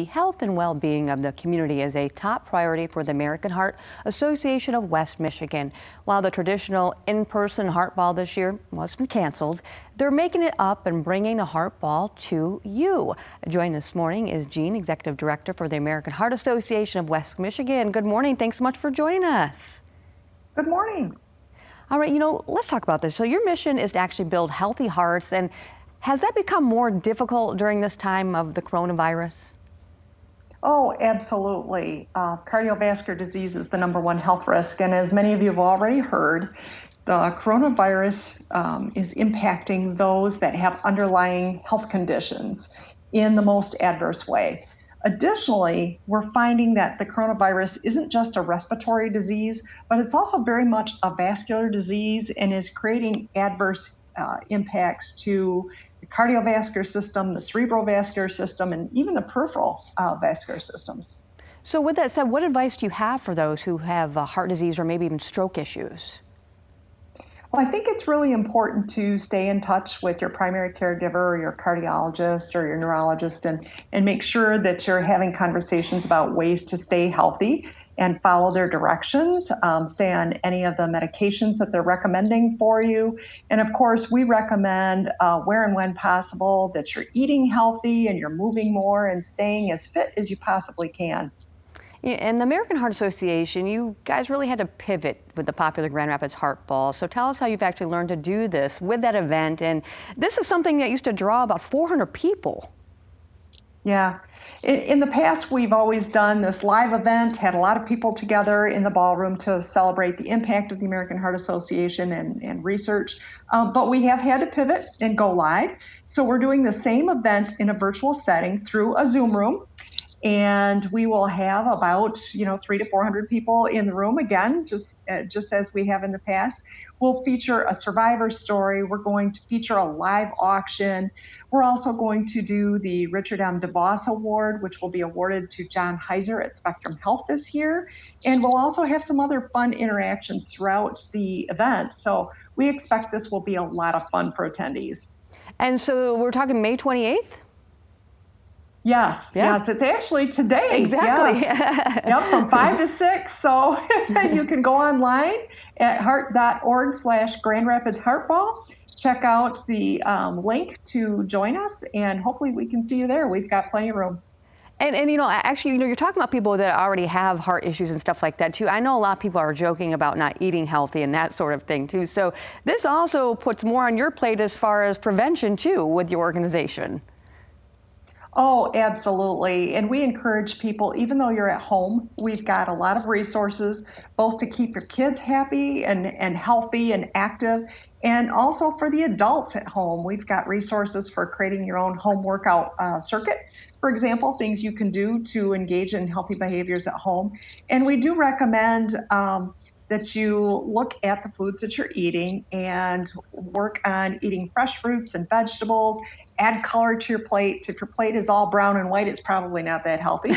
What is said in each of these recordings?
The health and well-being of the community is a top priority for the American Heart Association of West Michigan. While the traditional in-person Heart Ball this year was canceled, they're making it up and bringing the Heart Ball to you. Joining us this morning is Jean, Executive Director for the American Heart Association of West Michigan. Good morning. Thanks so much for joining us. Good morning. All right, let's talk about this. So your mission is to actually build healthy hearts, and has that become more difficult during this time of the coronavirus? Oh, absolutely. Cardiovascular disease is the #1 health risk. And as many of you have already heard, the coronavirus is impacting those that have underlying health conditions in the most adverse way. Additionally, we're finding that the coronavirus isn't just a respiratory disease, but it's also very much a vascular disease and is creating adverse impacts to the cardiovascular system, the cerebrovascular system, and even the peripheral vascular systems. So with that said, what advice do you have for those who have heart disease or maybe even stroke issues? Well, I think it's really important to stay in touch with your primary caregiver or your cardiologist or your neurologist and make sure that you're having conversations about ways to stay healthy and follow their directions, stay on any of the medications that they're recommending for you. And of course, we recommend where and when possible that you're eating healthy and you're moving more and staying as fit as you possibly can. And the American Heart Association, you guys really had to pivot with the popular Grand Rapids Heart Ball. So tell us how you've actually learned to do this with that event. And this is something that used to draw about 400 people. Yeah. In the past, we've always done this live event, had a lot of people together in the ballroom to celebrate the impact of the American Heart Association and research. But we have had to pivot and go live. So we're doing the same event in a virtual setting through a Zoom room. And we will have about 300 to 400 people in the room again, just as we have in the past. We'll feature a survivor story. We're going to feature a live auction. We're also going to do the Richard M. DeVos Award, which will be awarded to John Heiser at Spectrum Health this year. And we'll also have some other fun interactions throughout the event. So we expect this will be a lot of fun for attendees. And so we're talking May 28th? Yes, yeah. yes, it's actually today. Exactly. Yes. Yep, from 5 to 6. So you can go online at heart.org/Grand Rapids Heart Ball. Check out the link to join us, and hopefully we can see you there. We've got plenty of room. And actually, you're talking about people that already have heart issues and stuff like that too. I know a lot of people are joking about not eating healthy and that sort of thing too. So this also puts more on your plate as far as prevention too with your organization. Oh, absolutely. And we encourage people, even though you're at home, we've got a lot of resources, both to keep your kids happy and healthy and active, and also for the adults at home. We've got resources for creating your own home workout circuit. For example, things you can do to engage in healthy behaviors at home. And we do recommend that you look at the foods that you're eating and work on eating fresh fruits and vegetables. Add color to your plate. If your plate is all brown and white, it's probably not that healthy.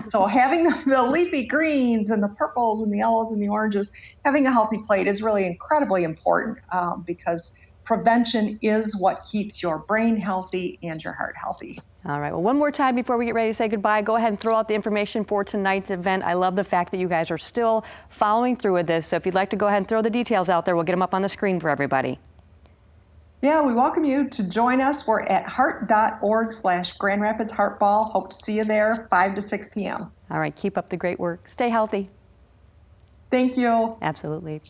So having the leafy greens and the purples and the yellows and the oranges, having a healthy plate is really incredibly important because prevention is what keeps your brain healthy and your heart healthy. All right. Well, one more time before we get ready to say goodbye, go ahead and throw out the information for tonight's event. I love the fact that you guys are still following through with this. So if you'd like to go ahead and throw the details out there, we'll get them up on the screen for everybody. Yeah, we welcome you to join us. We're at heart.org/Grand Rapids Heart Ball. Hope to see you there 5 to 6 p.m. All right. Keep up the great work. Stay healthy. Thank you. Absolutely.